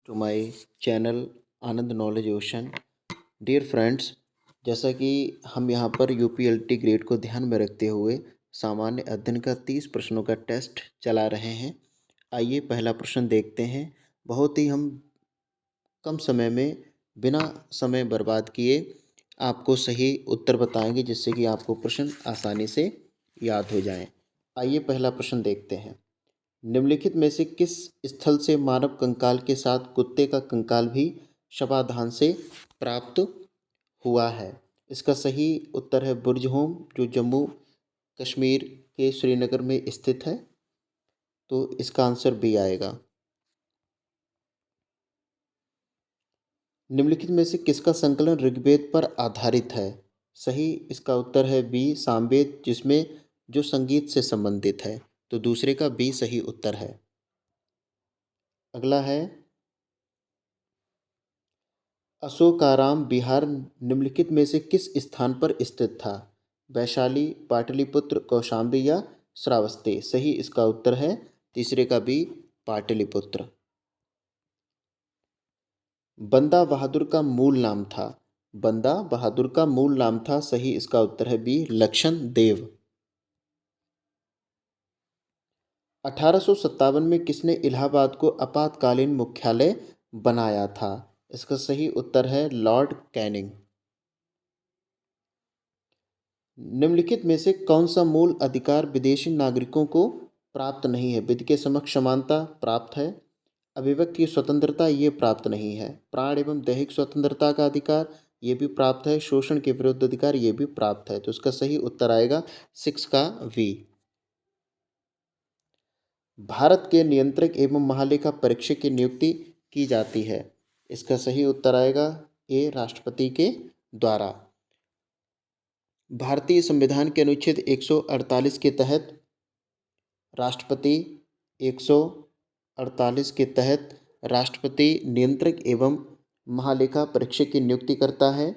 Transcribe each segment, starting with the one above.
To my channel Anand knowledge ocean. Dear friends, जैसा कि हम यहाँ पर यूपीएलटी ग्रेड को ध्यान में रखते हुए सामान्य अध्ययन का 30 प्रश्नों का टेस्ट चला रहे हैं। आइए पहला प्रश्न देखते हैं। बहुत ही हम कम समय में बिना समय बर्बाद किए आपको सही उत्तर बताएंगे, जिससे कि आपको प्रश्न आसानी से याद हो जाएं। आइए पहला प्रश्न देखते हैं। निम्नलिखित में से किस स्थल से मानव कंकाल के साथ कुत्ते का कंकाल भी शवाधान से प्राप्त हुआ है? इसका सही उत्तर है बुर्ज होम, जो जम्मू कश्मीर के श्रीनगर में स्थित है। तो इसका आंसर बी आएगा। निम्नलिखित में से किसका संकलन ऋग्वेद पर आधारित है? सही इसका उत्तर है बी सामवेद, जिसमें जो संगीत से संबंधित है। तो दूसरे का बी सही उत्तर है। अगला है, अशोकाराम बिहार निम्नलिखित में से किस स्थान पर स्थित था? वैशाली, पाटलिपुत्र, कौशाम्बी या श्रावस्ती? सही इसका उत्तर है तीसरे का बी पाटलिपुत्र। बंदा बहादुर का मूल नाम था? बंदा बहादुर का मूल नाम था, सही इसका उत्तर है बी लक्षण देव। 1857 में किसने इलाहाबाद को आपातकालीन मुख्यालय बनाया था? इसका सही उत्तर है लॉर्ड कैनिंग। निम्नलिखित में से कौन सा मूल अधिकार विदेशी नागरिकों को प्राप्त नहीं है? विधि के समक्ष समानता प्राप्त है, अभिव्यक्ति की स्वतंत्रता ये प्राप्त नहीं है, प्राण एवं दैहिक स्वतंत्रता का अधिकार ये भी प्राप्त है, शोषण के विरुद्ध अधिकार ये भी प्राप्त है। तो इसका सही उत्तर आएगा 6 का वी। भारत के नियंत्रक एवं महालेखा परीक्षक की नियुक्ति की जाती है? इसका सही उत्तर आएगा ए राष्ट्रपति के द्वारा। भारतीय संविधान के अनुच्छेद 148 के तहत राष्ट्रपति 148 के तहत राष्ट्रपति नियंत्रक एवं महालेखा परीक्षक की नियुक्ति करता है।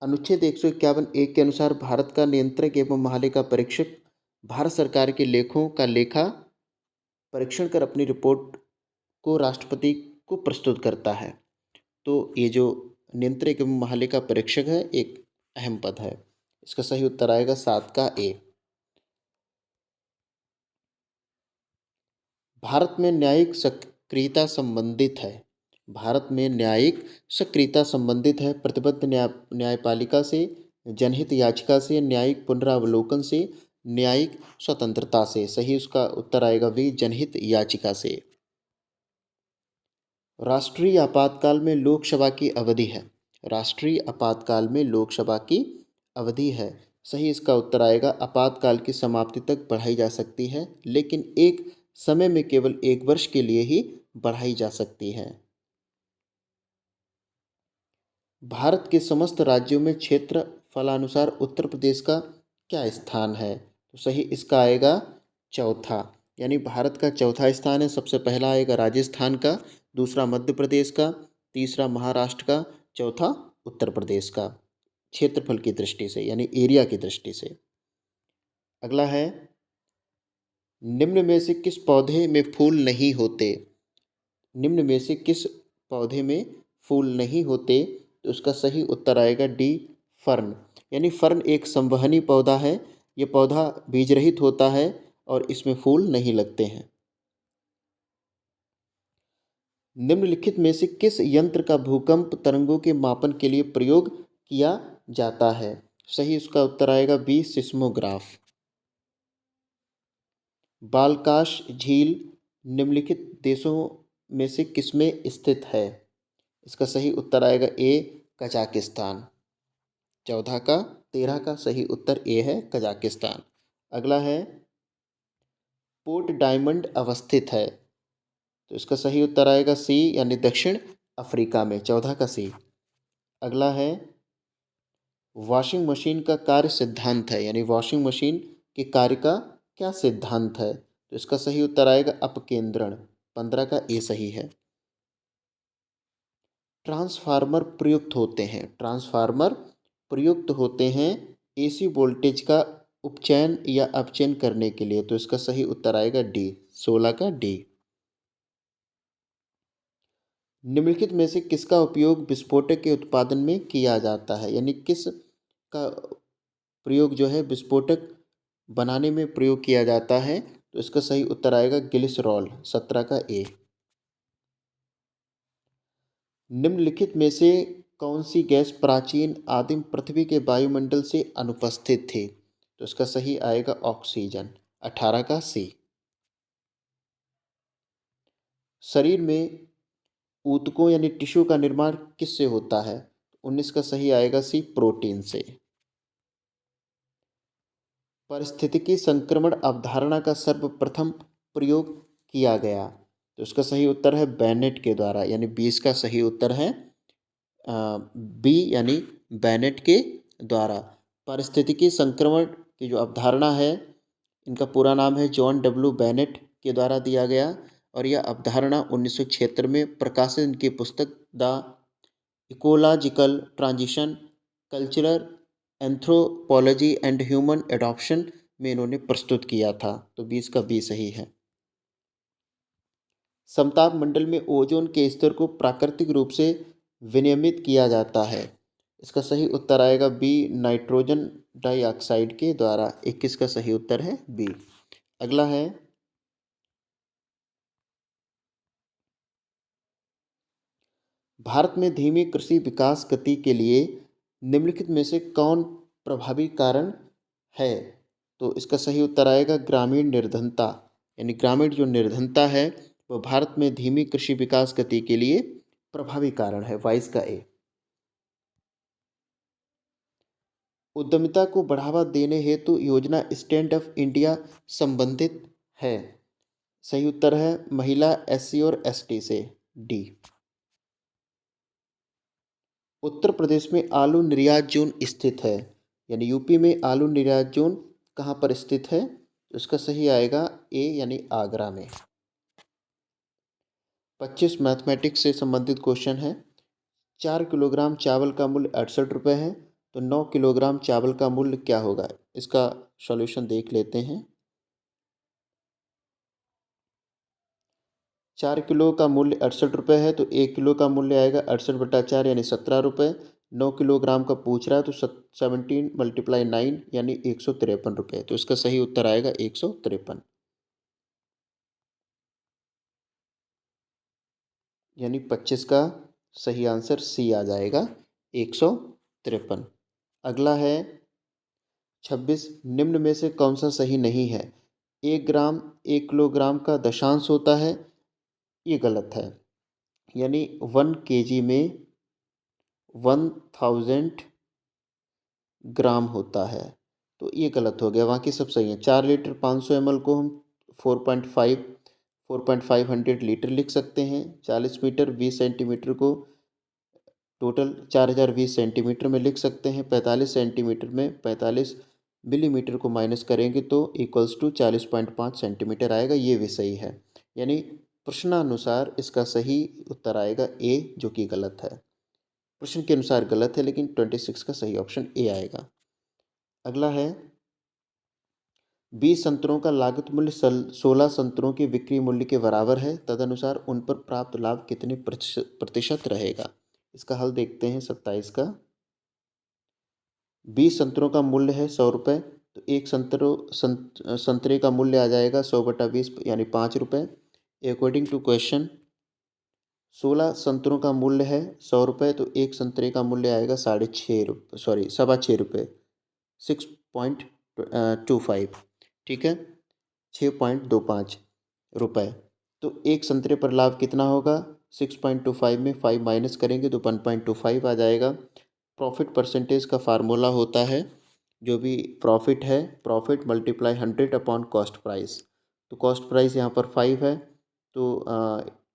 अनुच्छेद 151 के अनुसार भारत का नियंत्रक एवं महालेखा परीक्षक भारत सरकार के लेखों का लेखा परीक्षण कर अपनी रिपोर्ट को राष्ट्रपति को प्रस्तुत करता है। तो ये जो नियंत्रक एवं महालेखा परीक्षक है एक अहम पद है। इसका सही उत्तर आएगा 7 का ए। भारत में न्यायिक सक्रियता संबंधित है? भारत में न्यायिक सक्रियता संबंधित है प्रतिबद्ध न्यायपालिका से, जनहित याचिका से, न्यायिक पुनरावलोकन से, न्यायिक स्वतंत्रता से? सही उसका उत्तर आएगा भी जनहित याचिका से। राष्ट्रीय आपातकाल में लोकसभा की अवधि है? राष्ट्रीय आपातकाल में लोकसभा की अवधि है, सही इसका उत्तर आएगा आपातकाल की समाप्ति तक बढ़ाई जा सकती है, लेकिन एक समय में केवल 1 वर्ष के लिए ही बढ़ाई जा सकती है। भारत के समस्त राज्यों में क्षेत्र फलानुसार उत्तर प्रदेश का क्या स्थान है? तो सही इसका आएगा चौथा, यानी भारत का चौथा स्थान है। सबसे पहला आएगा राजस्थान का, दूसरा मध्य प्रदेश का, तीसरा महाराष्ट्र का, चौथा उत्तर प्रदेश का, क्षेत्रफल की दृष्टि से यानी एरिया की दृष्टि से। अगला है, निम्न में से किस पौधे में फूल नहीं होते? निम्न में से किस पौधे में फूल नहीं होते? तो उसका सही उत्तर आएगा डी फर्न, यानी फर्न एक संवहनी पौधा है। ये पौधा बीज रहित होता है और इसमें फूल नहीं लगते हैं। निम्नलिखित में से किस यंत्र का भूकंप तरंगों के मापन के लिए प्रयोग किया जाता है? सही उसका उत्तर आएगा बी सिस्मोग्राफ। बालकाश झील निम्नलिखित देशों में से किसमें स्थित है? इसका सही उत्तर आएगा ए कजाकिस्तान। 14 का 13 का सही उत्तर ए है कजाकिस्तान। अगला है, पोर्ट डायमंड अवस्थित है? तो इसका सही उत्तर आएगा सी, यानी दक्षिण अफ्रीका में, 14 का सी। अगला है, वॉशिंग मशीन का कार्य सिद्धांत है, यानी वॉशिंग मशीन के कार्य का क्या सिद्धांत है? तो इसका सही उत्तर आएगा अपकेंद्रण। 15 का ए सही है। ट्रांसफार्मर प्रयुक्त होते हैं? ट्रांसफार्मर प्रयुक्त होते हैं एसी वोल्टेज का उपचयन या अपचयन करने के लिए। तो इसका सही उत्तर आएगा डी, 16 का डी। निम्नलिखित में से किसका उपयोग विस्फोटक के उत्पादन में किया जाता है, यानी किस का प्रयोग जो है विस्फोटक बनाने में प्रयोग किया जाता है? तो इसका सही उत्तर आएगा ग्लिसरॉल, 17 का ए। निम्नलिखित में से कौन सी गैस प्राचीन आदिम पृथ्वी के वायुमंडल से अनुपस्थित थी? तो इसका सही आएगा ऑक्सीजन, 18 का सी। शरीर में ऊतकों यानी टिश्यू का निर्माण किससे होता है? 19 का सही आएगा सी, प्रोटीन से। पारिस्थितिकी संक्रमण अवधारणा का सर्वप्रथम प्रयोग किया गया? तो इसका सही उत्तर है बेनेट के द्वारा, यानी 20 का सही उत्तर है बी, यानी बेनेट के द्वारा। पारिस्थितिकी संक्रमण की जो अवधारणा है, इनका पूरा नाम है जॉन डब्ल्यू बेनेट के द्वारा दिया गया, और यह अवधारणा 1976 में प्रकाशित इनकी पुस्तक the ecological transition, cultural anthropology and human adoption में इन्होंने प्रस्तुत किया था। तो 20 का बी सही है। समताप मंडल में ओजोन के स्तर को प्राकृतिक रूप से विनियमित किया जाता है? इसका सही उत्तर आएगा बी, नाइट्रोजन डाइऑक्साइड के द्वारा। 21 का सही उत्तर है बी। अगला है, भारत में धीमी कृषि विकास गति के लिए निम्नलिखित में से कौन प्रभावी कारण है? तो इसका सही उत्तर आएगा ग्रामीण निर्धनता, यानी ग्रामीण जो निर्धनता है वो भारत में धीमी कृषि विकास गति के लिए प्रभावी कारण है, 22 का ए। उद्यमिता को बढ़ावा देने हेतु योजना स्टैंड अप इंडिया संबंधित है? सही उत्तर है महिला, एससी और एसटी से, डी। उत्तर प्रदेश में आलू निर्यात जोन स्थित है, यानी यूपी में आलू निर्यात जोन कहाँ पर स्थित है? तो इसका सही आएगा ए, यानी आगरा में। 25 मैथमेटिक्स से संबंधित क्वेश्चन है। 4 किलोग्राम चावल का मूल्य 68 रुपये है, तो 9 किलोग्राम चावल का मूल्य क्या होगा? इसका सॉल्यूशन देख लेते हैं। 4 किलो का मूल्य 68 रुपये है, तो 1 किलो का मूल्य आएगा 68/4, यानी 17 रुपये। 9 किलोग्राम का पूछ रहा है, तो 17 × 9 यानी 153 रुपये। तो इसका सही उत्तर आएगा 153, यानी 25 का सही आंसर सी आ जाएगा, 153। अगला है 26, निम्न में से कौन सा सही नहीं है? 1 ग्राम 1 किलोग्राम का दशांश होता है, ये गलत है। यानी 1 केजी में 1000 ग्राम होता है, तो ये गलत हो गया, बाकी सब सही है। 4 लीटर 500 ml को हम 4.5 लीटर लिख सकते हैं। 40 मीटर 20 सेंटीमीटर को टोटल 4020 सेंटीमीटर में लिख सकते हैं। 45 सेंटीमीटर में 45 मिलीमीटर को माइनस करेंगे तो इक्वल्स टू 40.5 सेंटीमीटर आएगा, ये भी सही है। यानी प्रश्नानुसार इसका सही उत्तर आएगा ए, जो कि गलत है। प्रश्न के अनुसार गलत है, लेकिन 26 का सही ऑप्शन ए आएगा। अगला है, 20 संतरों का लागत मूल्य 16 संतरों के बिक्री मूल्य के बराबर है, तदनुसार उन पर प्राप्त लाभ कितने प्रतिशत रहेगा? इसका हल देखते हैं। 27 का, 20 संतरों का मूल्य है 100 रुपये, तो एक संतरे का मूल्य आ जाएगा 100/20, यानी 5 रुपये। अकॉर्डिंग टू क्वेश्चन 16 संतरों का मूल्य है 100 रुपये, तो एक संतरे का मूल्य आएगा 6.5 रुपये, 6.25, ठीक है, 6.25 रुपये। तो एक संतरे पर लाभ कितना होगा? 6.25 में 5 माइनस करेंगे तो 1.25 आ जाएगा। प्रॉफिट परसेंटेज का फार्मूला होता है, जो भी प्रॉफिट है, profit multiply 100 upon cost price. तो कॉस्ट प्राइस यहाँ पर 5 है, तो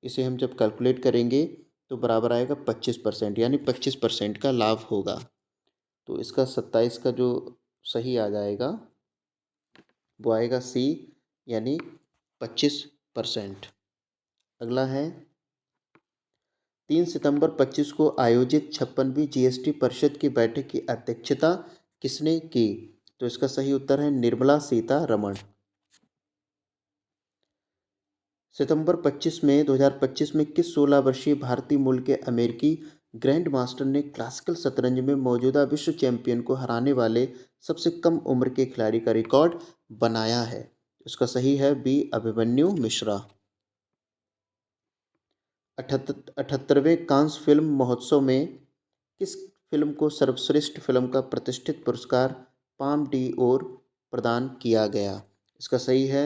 इसे हम जब कैलकुलेट करेंगे तो बराबर आएगा 25%, यानी 25% का लाभ होगा। तो इसका 27 का जो सही आ जाएगा वो आएगा सी, यानी 25%। अगला है, 3 सितंबर 25 को आयोजित 56वीं जीएसटी परिषद की बैठक की अध्यक्षता किसने की? तो इसका सही उत्तर है निर्मला सीतारमण। सितंबर 25 में 2025 में किस 16 वर्षीय भारतीय मूल के अमेरिकी ग्रैंड मास्टर ने क्लासिकल शतरंज में मौजूदा विश्व चैंपियन को हराने वाले सबसे कम उम्र के खिलाड़ी का रिकॉर्ड बनाया है? इसका सही है बी अभिमन्यु मिश्रा। 78वें कांस फिल्म महोत्सव में किस फिल्म को सर्वश्रेष्ठ फिल्म का प्रतिष्ठित पुरस्कार पाम डी ओर प्रदान किया गया? इसका सही है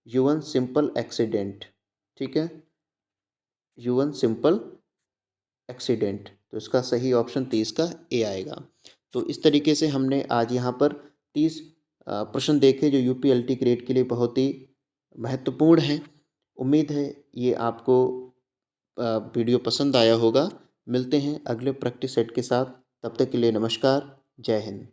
ह्यूमन सिंपल एक्सीडेंट। ठीक है, ह्यूमन सिंपल एक्सीडेंट। तो इसका सही ऑप्शन 30 का ए आएगा। तो इस तरीके से हमने आज यहाँ पर 30 प्रश्न देखे जो यूपीएलटी ग्रेड के लिए बहुत ही महत्वपूर्ण हैं। उम्मीद है ये आपको वीडियो पसंद आया होगा। मिलते हैं अगले प्रैक्टिस सेट के साथ, तब तक के लिए नमस्कार, जय हिंद।